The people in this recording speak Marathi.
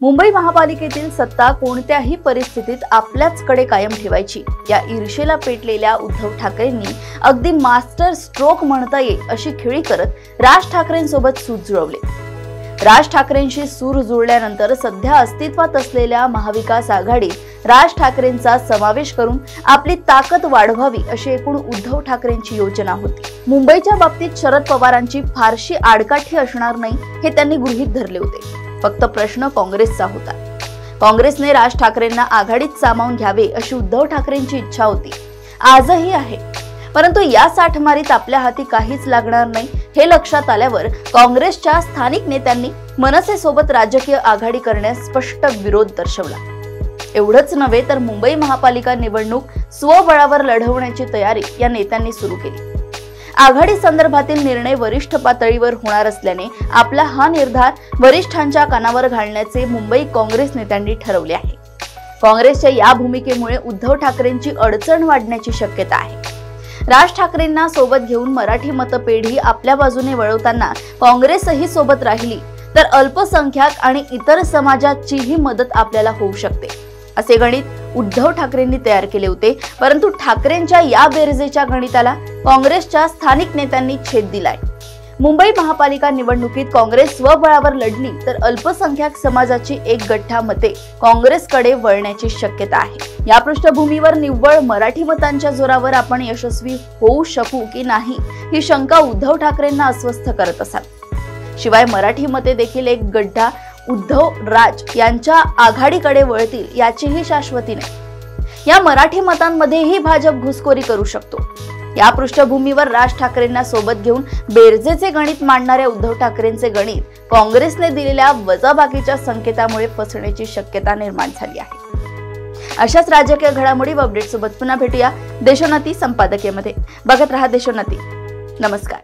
मुंबई महापालिकेतील सत्ता कोणत्याही परिस्थितीत आपल्याचकडे कायम ठेवायची या ईर्षेला पेटलेल्या उद्धव ठाकरेंनी अगदी मास्टर स्ट्रोक म्हणता येईल अशी खेळी करत राज ठाकरेंसोबत सूत जुळवले। राज ठाकरेंशी सूर जुळल्यानंतर सध्या अस्तित्वात असलेल्या महाविकास आघाडीत राज ठाकरेंचा समावेश करून आपली ताकद वाढवावी अशी एकूण उद्धव ठाकरेंची योजना होती। मुंबईच्या बाबतीत शरद पवारांची फारशी आडकाठी असणार नाही हे त्यांनी गृहीत धरले होते। फक्त प्रश्न काँग्रेसचा होता। काँग्रेसने राज ठाकरेंना आघाडीत सामावून घ्यावे अशी उद्धव ठाकरेंची इच्छा होती, आजही आहे। परंतु या साठमारीत आपल्या हाती काहीच लागणार नाही हे लक्षात आल्यावर काँग्रेसच्या स्थानिक नेत्यांनी मनसेसोबत राजकीय आघाडी करण्यास स्पष्ट विरोध दर्शवला। एवढंच नव्हे तर मुंबई महापालिका निवडणूक स्वबळावर लढवण्याची तयारी या नेत्यांनी सुरू केली। आघाडी संदर्भातील निर्णय वरिष्ठ पातळीवर होणार असल्याने आपला हा निर्धार वरिष्ठांच्या कानावर घालण्याचे मुंबई काँग्रेस नेत्यांनी ठरवले आहे। काँग्रेसच्या या भूमिकेमुळे उद्धव ठाकरेंची अडचण वाढण्याची शक्यता आहे। राज ठाकरेंना सोबत घेऊन मराठी मतपेढी आपल्या बाजूने वळवताना काँग्रेसही सोबत राहिली तर अल्पसंख्याक आणि इतर समाजाचीही मदत आपल्याला होऊ शकते असे गणित उद्धव ठाकरेंनी तयार केले होते। परंतु ठाकरेंच्या या बेरजेच्या गणिताला काँग्रेसच्या स्थानिक नेत्यांनी छेद दिलाय। मुंबई महापालिका निवडणुकीत काँग्रेस स्वबळावर लढली तर अल्पसंख्याक समाजाची एक गठ्ठा मते काँग्रेसकडे वळण्याची शक्यता आहे। या पृष्ठभूमीवर निव्वळ मराठी मतांच्या जोरावर आपण यशस्वी होऊ शकू की नाही ही शंका उद्धव ठाकरेंना अस्वस्थ करत असावी। शिवाय मराठी मते देखील एक गड्डा उद्धव राज यांच्या आघाडीकडे वळतील याचीही शाश्वती नाही। या मराठी मतांमध्येही भाजप घुसखोरी करू शकतो। या पृष्ठभूमीवर राज ठाकरेंना सोबत घेऊन बेरजेचे गणित मांडणाऱ्या उद्धव ठाकरेंचे गणित काँग्रेसने दिलेल्या वजाबाकीच्या संकेतामुळे फसण्याची शक्यता निर्माण झाली आहे। अशाच राजकीय घडामोडी व अपडेट सोबत पुन्हा भेटूया देशोन्नती संपादकीयमध्ये। बघत रहा देशोन्नती। नमस्कार।